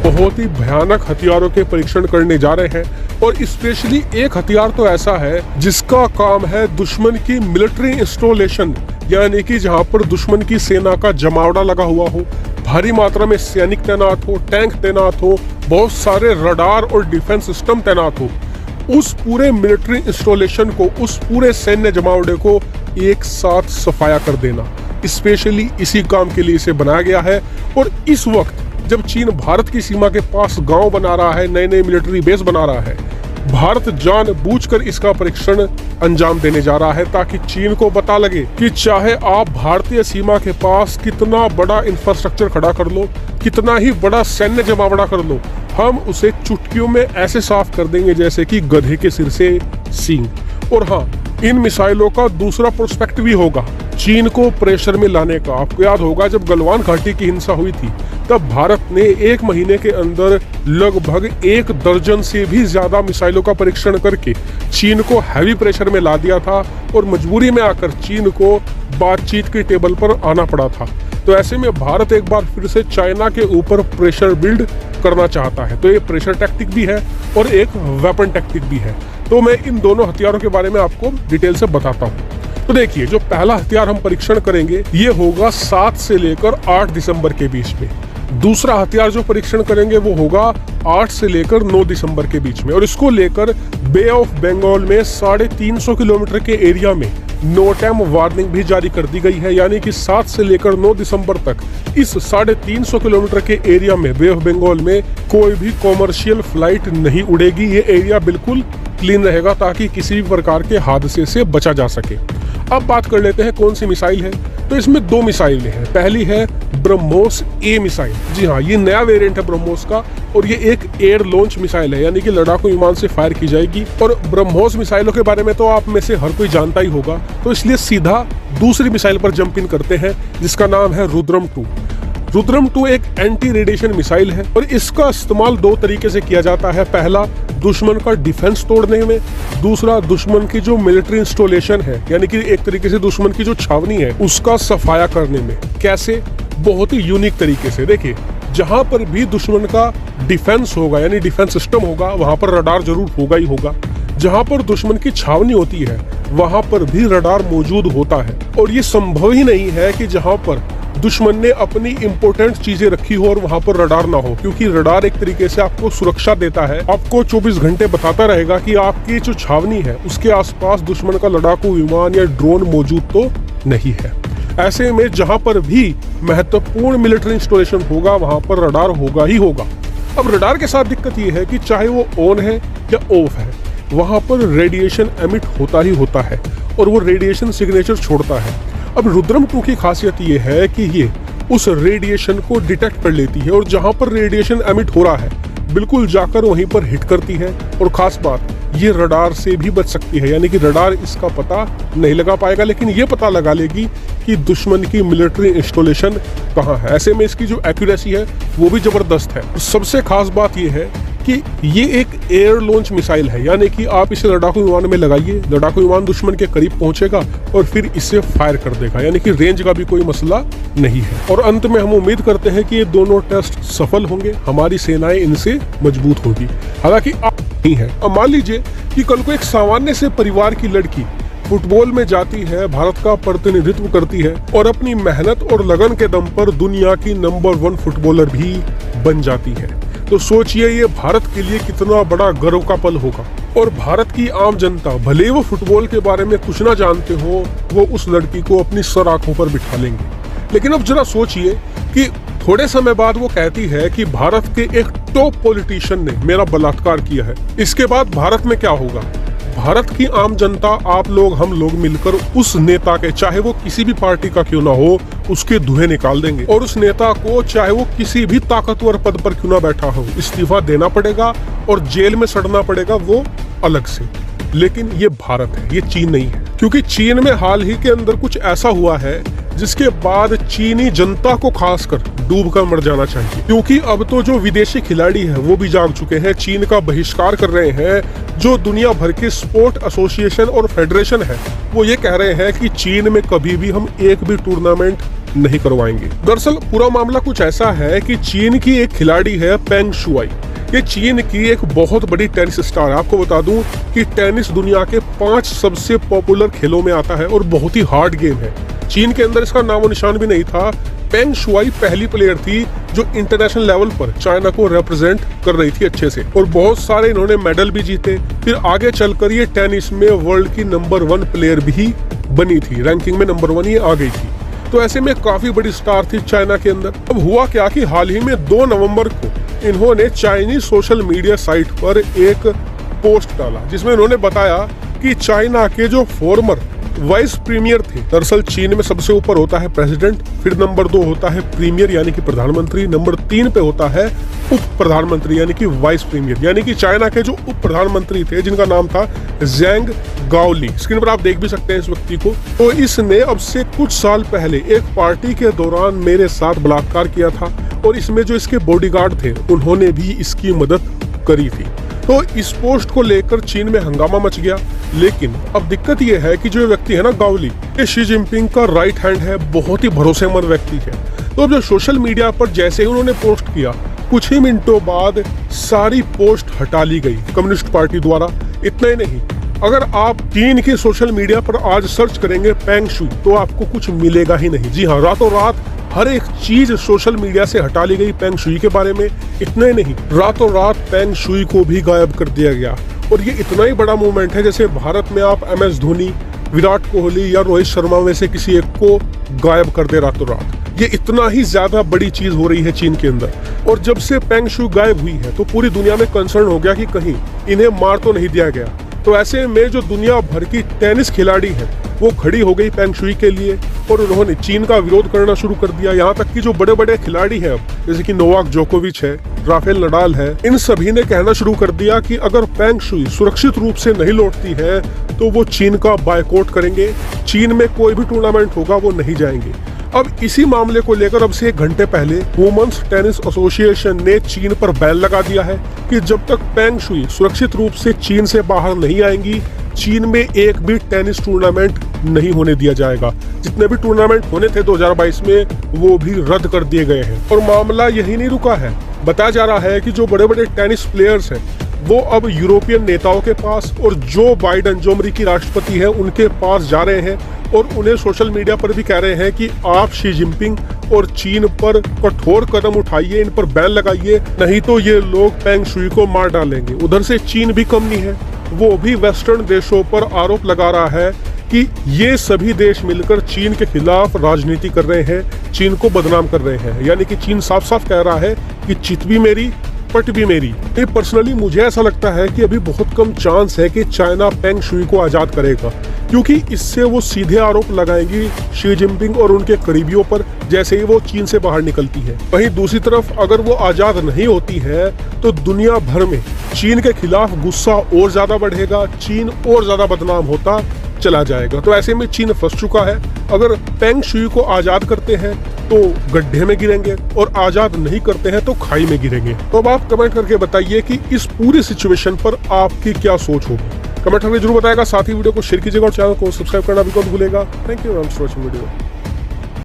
बहुत ही भयानक हथियारों के परीक्षण करने जा रहे हैं। और स्पेशली एक हथियार तो ऐसा है जिसका काम है दुश्मन की मिलिट्री इंस्टॉलेशन, यानी कि जहां पर दुश्मन की सेना का जमावड़ा लगा हुआ हो, भारी मात्रा में सैनिक तैनात हो, टैंक तैनात हो, बहुत सारे रडार और डिफेंस सिस्टम तैनात हो, उस पूरे मिलिट्री इंस्टॉलेशन को, उस पूरे सैन्य जमावड़े को एक साथ सफाया कर देना, स्पेशली इसी काम के लिए इसे बनाया गया है। और इस वक्त जब चीन भारत की सीमा के पास गांव बना रहा है, नए नए मिलिट्री बेस बना रहा है, भारत जानबूझकर इसका परीक्षण अंजाम देने जा रहा है ताकि चीन को पता लगे कि चाहे आप भारतीय सीमा के पास कितना बड़ा इंफ्रास्ट्रक्चर खड़ा कर लो, कितना ही बड़ा सैन्य जमावड़ा कर लो, हम उसे चुटकियों में ऐसे साफ कर देंगे जैसे कि गधे के सिर से सींग। और हाँ, इन मिसाइलों का दूसरा प्रोस्पेक्ट भी होगा, चीन को प्रेशर में लाने का। आपको याद होगा जब गलवान घाटी की हिंसा हुई थी तब भारत ने 1 महीने के अंदर लगभग 1 दर्जन से भी ज्यादा मिसाइलों का परीक्षण करके चीन को हैवी प्रेशर में ला दिया था और मजबूरी में आकर चीन को बातचीत की टेबल पर आना पड़ा था। तो ऐसे में भारत एक बार फिर से चाइना के ऊपर प्रेशर बिल्ड करना चाहता है। तो ये प्रेशर टैक्टिक भी है और एक वेपन टैक्टिक भी है। तो मैं इन दोनों हथियारों के बारे में आपको डिटेल से बताता हूँ। तो देखिए, जो पहला हथियार हम परीक्षण करेंगे ये होगा 7 से लेकर 8 दिसंबर के बीच में। दूसरा हथियार जो परीक्षण करेंगे वो होगा 8 से लेकर 9 दिसंबर के बीच में। और इसको लेकर बे ऑफ बंगाल में 350 किलोमीटर के एरिया में नो टाइम वार्निंग भी जारी कर दी गई है, यानी कि 7 से लेकर 9 दिसंबर तक इस 350 किलोमीटर के एरिया में, बे ऑफ बंगाल में, कोई भी कॉमर्शियल फ्लाइट नहीं उड़ेगी। ये एरिया बिल्कुल क्लीन रहेगा ताकि किसी भी प्रकार के हादसे से बचा जा सके। अब बात कर लेते हैं कौन सी मिसाइल है। तो इसमें 2 मिसाइलें हैं। पहली है ब्रह्मोस ए मिसाइल। जी हाँ, ये नया वेरिएंट है ब्रह्मोस का और ये एक एयर लॉन्च मिसाइल है, यानी कि लड़ाकू विमान से फायर की जाएगी। और ब्रह्मोस मिसाइलों के बारे में तो आप में से हर कोई जानता ही होगा, तो इसलिए सीधा दूसरी मिसाइल पर जंप इन करते हैं जिसका नाम है रुद्रम 2। रुद्रम 2 एक एंटी रेडिएशन मिसाइल है और इसका इस्तेमाल 2 तरीके से किया जाता है। पहला, दुश्मन का डिफेंस तोड़ने में। दूसरा, दुश्मन की जो मिलिट्री इंस्टॉलेशन है, यानी कि एक तरीके से दुश्मन की जो छावनी है उसका सफाया करने में। कैसे? बहुत ही यूनिक तरीके से। देखिए, जहां पर भी दुश्मन का डिफेंस होगा, यानी डिफेंस सिस्टम होगा, वहां पर रडार जरूर होगा ही होगा। जहां पर दुश्मन की छावनी होती है वहां पर भी रडार मौजूद होता है। और ये संभव ही नहीं है कि जहां पर दुश्मन ने अपनी इंपोर्टेंट चीजें रखी हो और वहां पर रडार ना हो, क्योंकि रडार एक तरीके से आपको सुरक्षा देता है। आपको 24 घंटे बताता रहेगा कि आपकी जो छावनी है उसके आसपास दुश्मन का लड़ाकू विमान या ड्रोन मौजूद तो नहीं है। ऐसे में जहां पर भी महत्वपूर्ण मिलिट्री इंस्टॉलेशन होगा वहां पर रडार होगा ही होगा। अब रडार के साथ दिक्कत ये है कि चाहे वो ऑन है या ऑफ है, वहां पर रेडिएशन एमिट होता ही होता है और वो रेडिएशन सिग्नेचर छोड़ता है। अब रुद्रम 2 की खासियत ये है कि ये उस रेडिएशन को डिटेक्ट कर लेती है और जहां पर रेडिएशन एमिट हो रहा है बिल्कुल जाकर वहीं पर हिट करती है। और खास बात, ये रडार से भी बच सकती है, यानी कि रडार इसका पता नहीं लगा पाएगा, लेकिन ये पता लगा लेगी कि दुश्मन की मिलिट्री इंस्टॉलेशन कहाँ है। ऐसे में इसकी जो एक्यूरेसी है वो भी जबरदस्त है। सबसे खास बात ये है कि ये एक एयर लॉन्च मिसाइल है, यानी कि आप इसे लड़ाकू विमान में लगाइए, लड़ाकू विमान दुश्मन के करीब पहुंचेगा और फिर इसे फायर कर देगा, यानी कि रेंज का भी कोई मसला नहीं है। और अंत में हम उम्मीद करते हैं कि ये दोनों टेस्ट सफल होंगे, हमारी सेनाएं इनसे मजबूत होगी। हालांकि आप नहीं है। अब मान लीजिए कि कल को एक सामान्य से परिवार की लड़की फुटबॉल में जाती है, भारत का प्रतिनिधित्व करती है और अपनी मेहनत और लगन के दम पर दुनिया की नंबर 1 फुटबॉलर भी बन जाती है। तो सोचिए ये भारत के लिए कितना बड़ा गर्व का पल होगा। और भारत की आम जनता, भले वो फुटबॉल के बारे में कुछ ना जानते हो, वो उस लड़की को अपनी सर आंखों पर बिठा लेंगे। लेकिन अब जरा सोचिए कि थोड़े समय बाद वो कहती है कि भारत के एक टॉप पॉलिटिशियन ने मेरा बलात्कार किया है। इसके बाद भारत में क्या होगा? भारत की आम जनता, आप लोग, हम लोग मिलकर उस नेता के, चाहे वो किसी भी पार्टी का क्यों ना हो, उसके धुएं निकाल देंगे और उस नेता को, चाहे वो किसी भी ताकतवर पद पर क्यों ना बैठा हो, इस्तीफा देना पड़ेगा और जेल में सड़ना पड़ेगा, वो अलग से। लेकिन ये भारत है, ये चीन नहीं है, क्योंकि चीन में हाल ही के अंदर कुछ ऐसा हुआ है जिसके बाद चीनी जनता को खासकर डूब कर मर जाना चाहिए। क्योंकि अब तो जो विदेशी खिलाड़ी हैं वो भी जाग चुके हैं, चीन का बहिष्कार कर रहे हैं। जो दुनिया भर के स्पोर्ट एसोसिएशन और फेडरेशन है वो ये कह रहे हैं कि चीन में कभी भी हम एक भी टूर्नामेंट नहीं करवाएंगे। दरअसल पूरा मामला कुछ ऐसा है कि चीन की एक खिलाड़ी है पेंग शुआई। ये चीन की एक बहुत बड़ी टेनिस स्टार है। आपको बता दूं कि टेनिस दुनिया के 5 सबसे पॉपुलर खेलों में आता है और बहुत ही हार्ड गेम है। चीन के अंदर इसका नामो निशान भी नहीं था। पेंग शुआई पहली प्लेयर थी जो इंटरनेशनल लेवल पर चाइना को रिप्रेजेंट कर रही थी अच्छे से, और बहुत सारे इन्होंने मेडल भी जीते। फिर आगे चलकर ये टेनिस में वर्ल्ड की नंबर 1 प्लेयर भी बनी थी, रैंकिंग में नंबर 1 ये आ गई थी। तो ऐसे में काफी बड़ी स्टार थी चाइना के अंदर। अब हुआ क्या कि हाल ही में 2 नवंबर को इन्होंने चाइनीज सोशल मीडिया साइट पर एक पोस्ट डाला जिसमें इन्होंने बताया कि चाइना के जो फॉर्मर वाइस प्रीमियर थे, दरअसल चीन में सबसे ऊपर होता है प्रेसिडेंट, फिर नंबर 2 होता है प्रीमियर यानी कि प्रधानमंत्री, नंबर 3 पे होता है उप प्रधानमंत्री यानी कि वाइस प्रीमियर। यानी कि चाइना के जो उप प्रधानमंत्री थे जिनका नाम था ज़ेंग गाओली, स्क्रीन पर आप देख भी सकते हैं इस व्यक्ति को। तो इसने अब से कुछ साल पहले एक पार्टी के दौरान मेरे साथ बलात्कार किया था और इसमें जो इसके बॉडीगार्ड थे उन्होंने भी इसकी मदद करी थी। तो इस पोस्ट को लेकर चीन में हंगामा मच गया। लेकिन अब दिक्कत ये है कि जो व्यक्ति है ना गाओली, ये शी जिनपिंग का राइट हैंड है, बहुत ही भरोसेमंद व्यक्ति है। तो अब जो सोशल मीडिया पर जैसे ही उन्होंने पोस्ट किया, कुछ ही मिनटों बाद सारी पोस्ट हटा ली गई कम्युनिस्ट पार्टी द्वारा। इतना ही नहीं, अगर आप चीन के सोशल मीडिया पर आज सर्च करेंगे पेंग शुई तो आपको कुछ मिलेगा ही नहीं। जी हाँ, रातों रात हर एक चीज सोशल मीडिया से हटा ली गई पेंग शुई के बारे में। इतना ही नहीं, रातों रात पेंग शुई को भी गायब कर दिया गया। और ये इतना ही बड़ा मूवमेंट है जैसे भारत में आप MS धोनी, विराट कोहली या रोहित शर्मा में से किसी एक को गायब कर दे रातों रात। ये इतना ही ज्यादा बड़ी चीज हो रही है चीन के अंदर। और जब से पेंग शुई गायब हुई है तो पूरी दुनिया में कंसर्न हो गया कि कहीं इन्हें मार तो नहीं दिया गया। तो ऐसे में जो दुनिया भर की टेनिस खिलाड़ी है वो खड़ी हो गई पेंग शुई के लिए और उन्होंने चीन का विरोध करना शुरू कर दिया। यहाँ तक कि जो बड़े बड़े खिलाड़ी हैं अब, जैसे कि नोवाक जोकोविच है, राफेल नडाल है, इन सभी ने कहना शुरू कर दिया कि अगर पेंग शुई सुरक्षित रूप से नहीं लौटती है तो वो चीन का बायकॉट करेंगे, चीन में कोई भी टूर्नामेंट होगा वो नहीं जाएंगे। अब इसी मामले को लेकर अब से 1 घंटे पहले वुमेन्स टेनिस एसोसिएशन ने चीन पर बैन लगा दिया है कि जब तक पेंग शुई सुरक्षित रूप से चीन से बाहर नहीं आएंगी, चीन में एक भी टेनिस टूर्नामेंट नहीं होने दिया जाएगा। जितने भी टूर्नामेंट होने थे 2022 में वो भी रद्द कर दिए गए हैं। और मामला यही नहीं रुका है, बताया जा रहा है कि जो बड़े बड़े टेनिस प्लेयर्स हैं वो अब यूरोपियन नेताओं के पास और जो बाइडेन, जो अमेरिकी राष्ट्रपति है, उनके पास जा रहे हैं और उन्हें सोशल मीडिया पर भी कह रहे हैं कि आप शी जिनपिंग और चीन पर कठोर कदम उठाइए, इन पर बैन लगाइए, नहीं तो ये लोग पेंग शुई को मार डालेंगे। उधर से चीन भी कम नहीं है, वो भी वेस्टर्न देशों पर आरोप लगा रहा है कि ये सभी देश मिलकर चीन के खिलाफ राजनीति कर रहे हैं, चीन को बदनाम कर रहे हैं। यानी कि चीन साफ साफ कह रहा है कि चित भी मेरी, पट भी मेरी। पर्सनली मुझे ऐसा लगता है कि अभी बहुत कम चांस है कि चाइना पेंग शुई को आजाद करेगा, क्योंकि इससे वो सीधे आरोप लगाएंगी शी जिनपिंग और उनके करीबियों पर जैसे ही वो चीन से बाहर निकलती है। वहीं दूसरी तरफ अगर वो आजाद नहीं होती है तो दुनिया भर में चीन के खिलाफ गुस्सा और ज्यादा बढ़ेगा, चीन और ज्यादा बदनाम होता चला जाएगा। तो ऐसे में चीन फंस चुका है। अगर पेंग शुई को आजाद करते हैं तो गड्ढे में गिरेंगे और आजाद नहीं करते हैं तो खाई में गिरेंगे। तो अब आप कमेंट करके बताइए कि इस पूरी सिचुएशन पर आपकी क्या सोच होगी। कमेंट करके जरूर बताएगा, साथ ही वीडियो को शेयर कीजिएगा और चैनल को सब्सक्राइब करना भी मत भूलिएगा। Thank you for watching video.